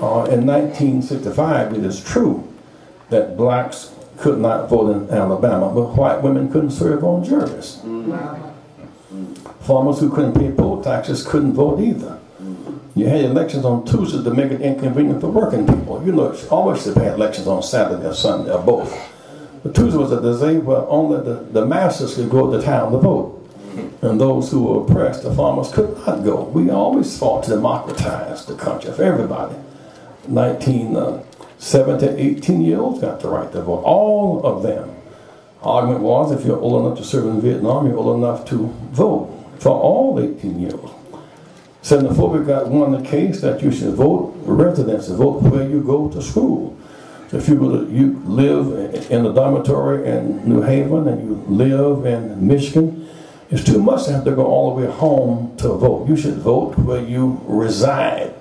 In 1965, it is true that blacks could not vote in Alabama, but white women couldn't serve on juries. Farmers who couldn't pay poll taxes couldn't vote either. You had elections on Tuesdays to make it inconvenient for working people. You know, always should have had elections on Saturday or Sunday or both. But Tuesday was a day where only the masses could go to town to vote. And those who were oppressed, the farmers, could not go. We always fought to democratize the country for everybody. 1970, 18-year-olds got the right to vote. All of them. Argument was, if you're old enough to serve in Vietnam, you're old enough to vote for all 18-year-olds. 74, we got one case that you should vote residents, vote where you go to school. So if you live in a dormitory in New Haven and you live in Michigan, it's too much to have to go all the way home to vote. You should vote where you reside.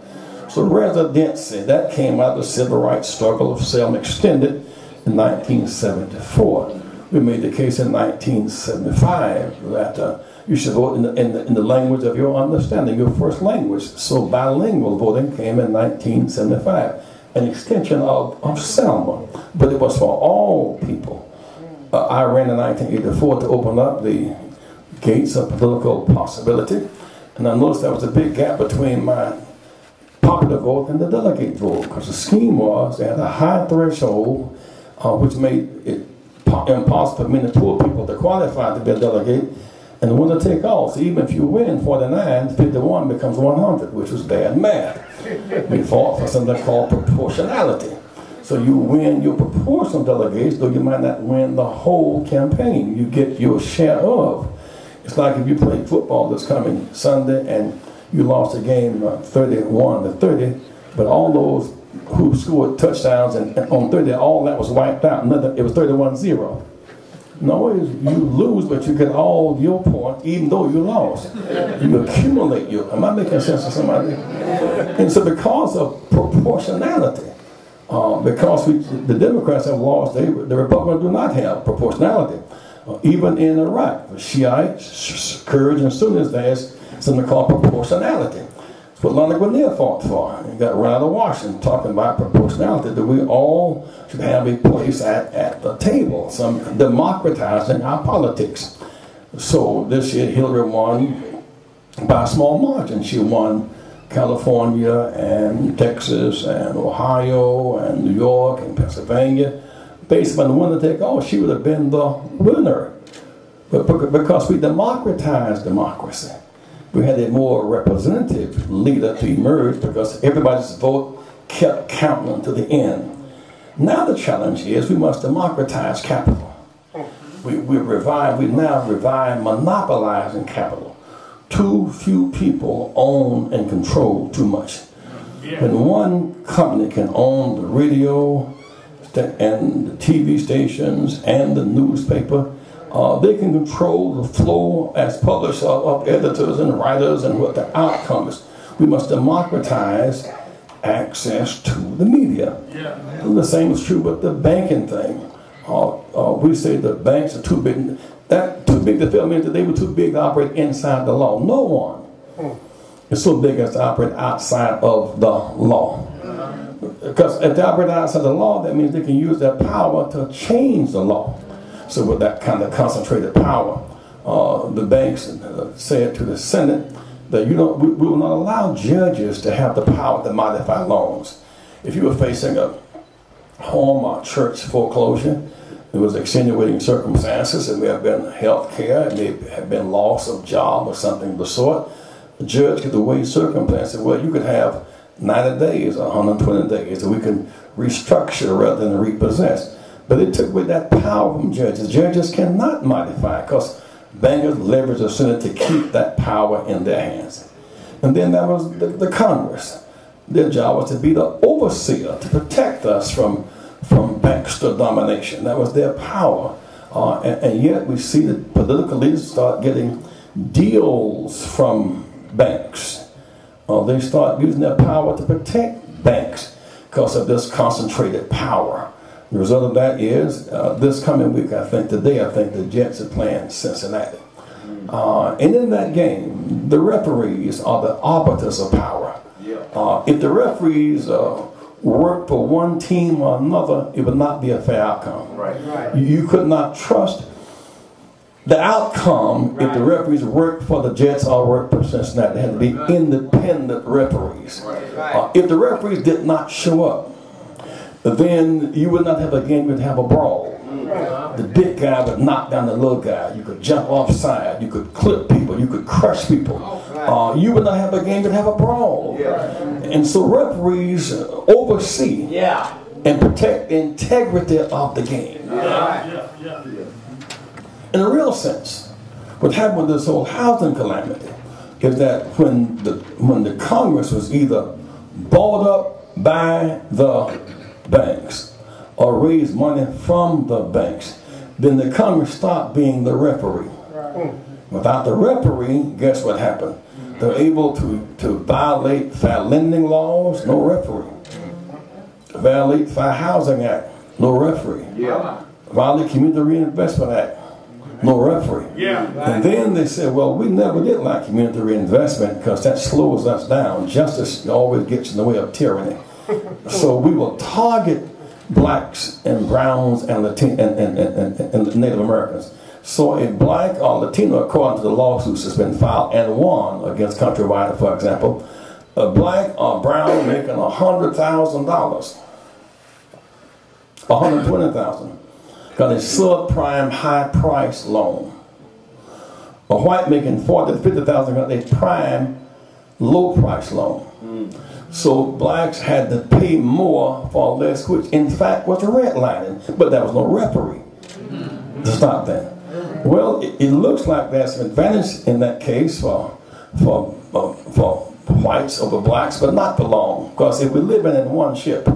So residency, that came out of the civil rights struggle of Selma, extended in 1974. We made the case in 1975 that you should vote in the language of your understanding, your first language. So bilingual voting came in 1975, an extension of Selma, but it was for all people. I ran in 1984 to open up the gates of political possibility, and I noticed there was a big gap between my popular vote and the delegate vote, because the scheme was they had a high threshold which made it impossible for many poor people to qualify to be a delegate, and the winner take all. So even if you win 49, 51 becomes 100, which was bad math. We fought for something called proportionality. So you win your proportional delegates, though you might not win the whole campaign. You get your share of. It's like if you played football this coming Sunday and you lost a game 31-30, but all those who scored touchdowns and on 30, all that was wiped out. It was 31-0. No, you lose, but you get all your points, even though you lost. You accumulate your. Am I making sense to somebody? And so, because of proportionality, because the Democrats have lost, the Republicans do not have proportionality. Even in Iraq, the Shiites, Kurds, and Sunnis, there's something called proportionality. It's what Leonard Guinier fought for. He got run out of Washington talking about proportionality, that we all should have a place at the table, some democratizing our politics. So this year Hillary won by a small margin. She won California and Texas and Ohio and New York and Pennsylvania. Based on the winner take all, she would have been the winner. But because we democratized democracy, we had a more representative leader to emerge because everybody's vote kept counting to the end. Now the challenge is we must democratize capital. We now revive monopolizing capital. Too few people own and control too much. When one company can own the radio and the TV stations and the newspaper, they can control the flow as published of editors and writers and what the outcome is. We must democratize access to the media. The same is true with the banking thing. We say the banks are too big. Too big to fail means that they were too big to operate inside the law. No one is so big as to operate outside of the law. Because if they operate outside the law, that means they can use their power to change the law. So with that kind of concentrated power, the banks said to the Senate that we will not allow judges to have the power to modify loans. If you were facing a home or church foreclosure, there was extenuating circumstances, it may have been health care, it may have been loss of job or something of the sort. The judge could weigh circumstances. Well, you could have 90 days or 120 days, so we can restructure rather than repossess. But it took away that power from judges. Judges cannot modify because bankers leverage the Senate to keep that power in their hands. And then there was the Congress. Their job was to be the overseer, to protect us from bankster domination. That was their power. And yet we see that political leaders start getting deals from banks. They start using their power to protect banks because of this concentrated power. The result of that is this coming week, I think the Jets are playing Cincinnati. And in that game, the referees are the arbiters of power. If the referees worked for one team or another, it would not be a fair outcome. Right. You could not trust the outcome if the referees worked for the Jets or worked for Cincinnati. They had to be independent referees. If the referees did not show up, then you would not have a game, you would have a brawl. The big guy would knock down the little guy. You could jump offside. You could clip people. You could crush people. You would not have a game, you'd have a brawl. And so referees oversee and protect the integrity of the game. In a real sense, what happened with this whole housing calamity is that when the Congress was either bought up by the banks or raised money from the banks, then the Congress stopped being the referee. Without the referee, guess what happened? They're able to violate fair lending laws, no referee. Violate Fair Housing Act, no referee. Violate Community Reinvestment Act, no referee. And then they said, well, we never did like community reinvestment because that slows us down. Justice always gets in the way of tyranny. So we will target blacks and browns and Native Americans. So a black or Latino, according to the lawsuits that's been filed and won against Countrywide, for example, a black or brown making $100,000, $120,000, got a subprime high price loan. A white making $40,000 to $50,000 got a prime low price loan. So blacks had to pay more for less, which in fact was redlining, but there was no referee to stop that. Well, it looks like there's an advantage in that case for whites over blacks, but not for long, because if we're living in one ship,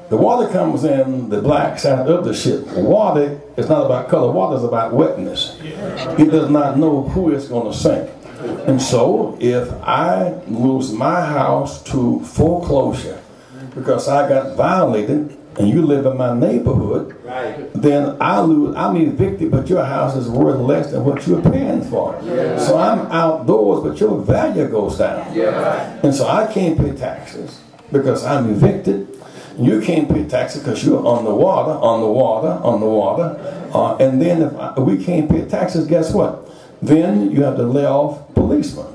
the water comes in the black side of the ship. Water is not about color, water is about wetness. It does not know who is going to sink. And so if I lose my house to foreclosure because I got violated and you live in my neighborhood, then I'm evicted, but your house is worth less than what you're paying for. So I'm outdoors, but your value goes down. And so I can't pay taxes because I'm evicted. You can't pay taxes because you're on the water. And then if we can't pay taxes, guess what? Then you have to lay off policemen.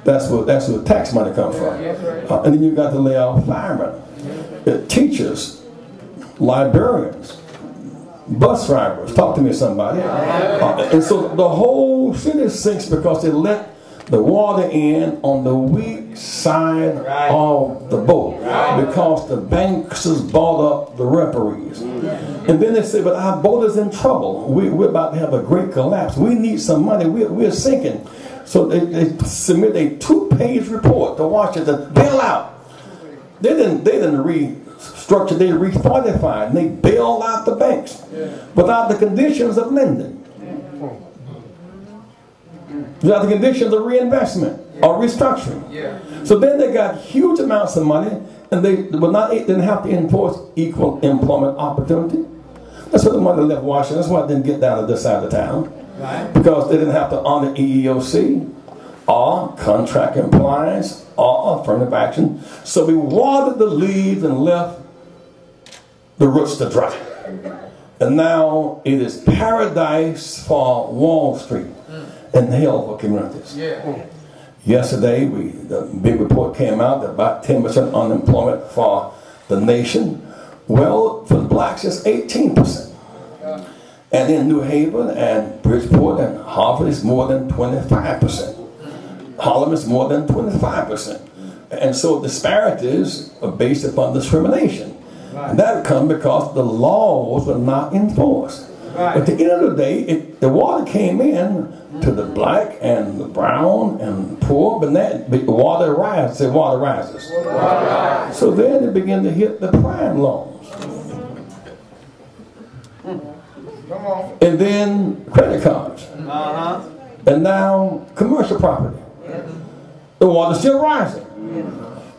That's where tax money comes from. And then you got to lay off firemen, teachers, librarians, bus drivers. Talk to me, somebody. And so the whole city sinks because they let the water in on the weak side of the boat because the bankers bought up the referees. And then they say, but our boat is in trouble. We're about to have a great collapse. We need some money. We're sinking. So they submit a 2-page report to Washington, bail out. They didn't restructure, they refortified, and they bailed out the banks without the conditions of lending. Without the conditions of reinvestment or restructuring. So then they got huge amounts of money, and they didn't have to enforce equal employment opportunity. That's why the money left Washington. That's why it didn't get down to this side of town. Because they didn't have to honor EEOC or contract compliance or affirmative action. So we watered the leaves and left the roots to dry. And now it is paradise for Wall Street and hell for communities. Yesterday, the big report came out that about 10% unemployment for the nation. Well, for the blacks, it's 18%. And in New Haven and Bridgeport and Harvard, it's more than 25%. Harlem is more than 25%. And so disparities are based upon discrimination. And that comes because the laws were not enforced. But at the end of the day, the water came in to the black and the brown and the poor, but the water rises. Say water rises. So then it began to hit the prime loans. And then credit cards. And now commercial property. The water's still rising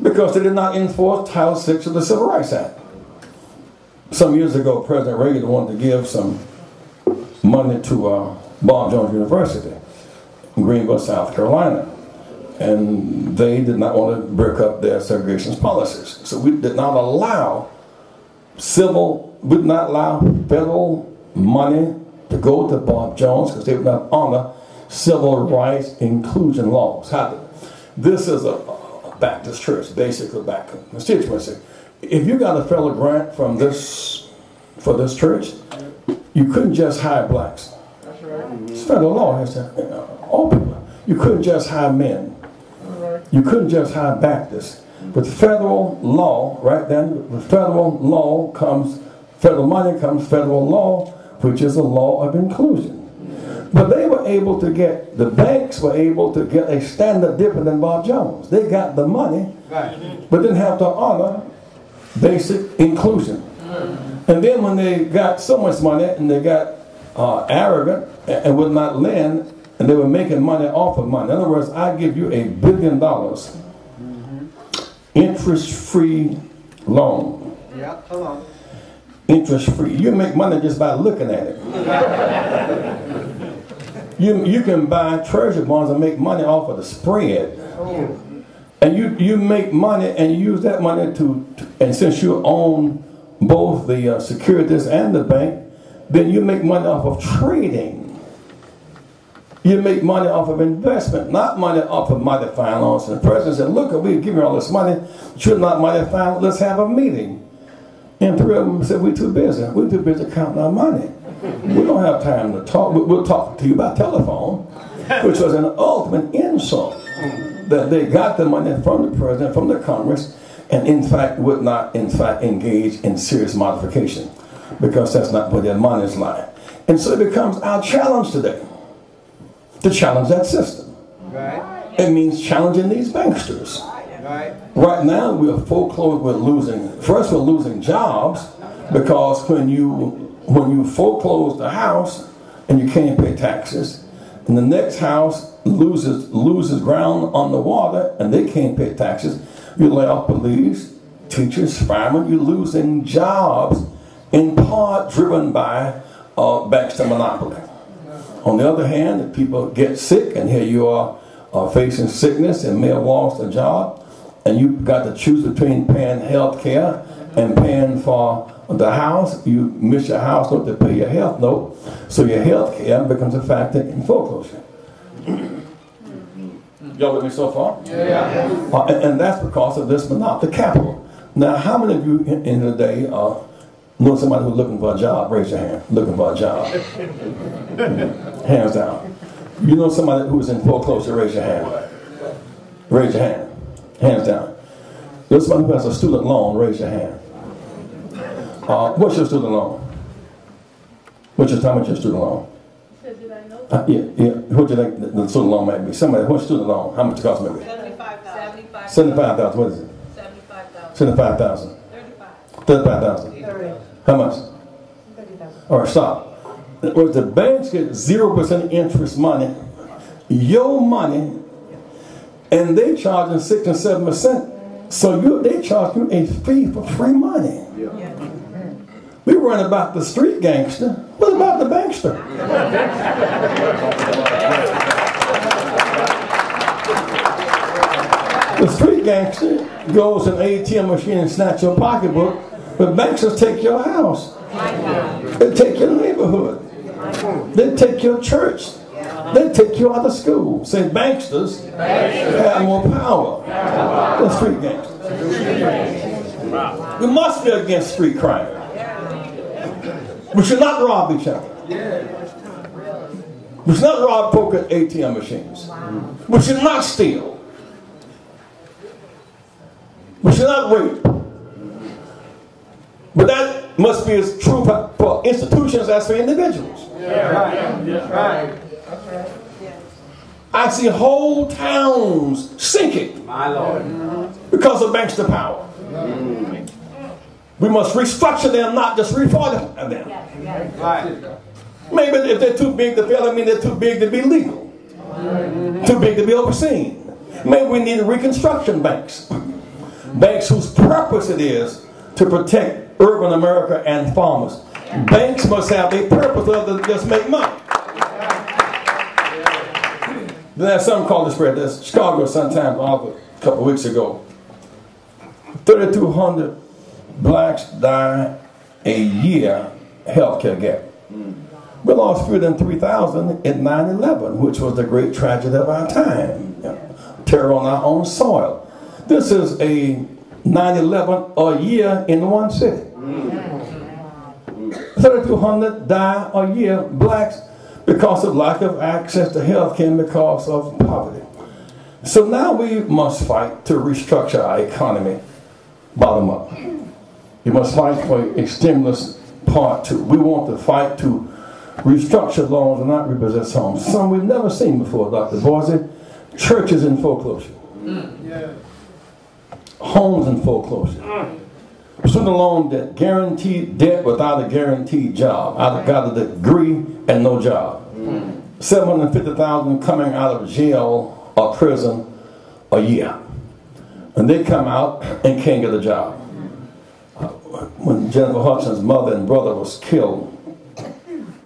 because they did not enforce Title VI of the Civil Rights Act. Some years ago, President Reagan wanted to give some money to Bob Jones University in Greenville, South Carolina. and they did not want to break up their segregation policies. So we did not allow federal money to go to Bob Jones because they would not honor civil rights inclusion laws. This is a Baptist church, basically back constituency. If you got a federal grant for this church, you couldn't just hire blacks. That's right. It's federal law. All people. You couldn't just hire men. You couldn't just hire Baptists. With federal law, right then, with federal law comes, federal money comes federal law, which is a law of inclusion. But they were able to get, the banks were able to get a standard different than Bob Jones. They got the money, but didn't have to honor basic inclusion. And then when they got so much money and they got arrogant and would not lend, and they were making money off of money. In other words, I give you $1 billion interest-free loan. Yeah, come on. Interest-free. You make money just by looking at it. You can buy treasury bonds and make money off of the spread. And you make money and you use that money and since you own both the securities and the bank, then you make money off of trading. You make money off of investment, not money off of modifying loans. And the president said, look, we're giving you all this money. Should not modify, let's have a meeting. And three of them said, we're too busy. We're too busy counting our money. We don't have time to talk. We'll talk to you by telephone, which was an ultimate insult. That they got the money from the president, from the Congress, and in fact would not engage in serious modification because that's not where their money is lying. And so it becomes our challenge today to challenge that system. Right. It means challenging these banksters. Right now we're foreclosed, we're losing jobs because when you foreclose the house and you can't pay taxes, and the next house loses ground on the water and they can't pay taxes, you lay off police, teachers, firemen, you're losing jobs in part driven by bankster monopoly. On the other hand, if people get sick and here you are facing sickness and may have lost a job and you've got to choose between paying health care and paying for the house, you miss your house note to pay your health note, so your health care becomes a factor in foreclosure. Y'all with me so far? Yeah. And that's because of this monopoly capital. Now, how many of you in the day know somebody who's looking for a job? Raise your hand. Looking for a job. Hands down. You know somebody who's in foreclosure? Raise your hand. Raise your hand. Hands down. You know somebody who has a student loan? Raise your hand. What's your student loan? What's your time with your student loan? Yeah. What do you think the student loan might be? Somebody, what's student loan? How much it cost maybe? $75,000. $75,000. What is it? $75,000. $35,000. How much? $30,000. All right, stop. Whereas the banks get 0% interest money, your money, and they charging 6 and 7%. So they charge you a fee for free money. Yeah. We run about the street gangster. What about the bankster? The street gangster goes to an ATM machine and snatch your pocketbook, but banksters take your house. They take your neighborhood. They take your church. They take you out of school. Say banksters have more power than street gangsters. We must be against street crime. We should not rob each other. We should not rob folk at ATM machines. We should not steal. We should not rape. But that must be as true for institutions as for individuals. I see whole towns sinking because of bankster power. We must restructure them, not just reform them. Maybe if they're too big to fail, I mean they're too big to be legal. Too big to be overseen. Maybe we need reconstruction banks. Banks whose purpose it is to protect urban America and farmers. Banks must have a purpose other than just make money. Then there's something called the spread. There's Chicago Sun-Times article a couple of weeks ago. 3,200 blacks die a year healthcare gap. We lost fewer than 3,000 in 9/11, which was the great tragedy of our time. Terror on our own soil. This is a 9/11 a year in one city. 3,200 die a year, blacks, because of lack of access to health care and because of poverty. So now we must fight to restructure our economy bottom up. We must fight for a stimulus part two. We want to fight to restructure loans and not repossess homes. Some we've never seen before, Dr. Boise. Churches in foreclosure. Homes in foreclosure. Student loan debt, guaranteed debt without a guaranteed job. I've got a degree and no job. 750,000 coming out of jail or prison a year. And they come out and can't get a job. When Jennifer Hudson's mother and brother was killed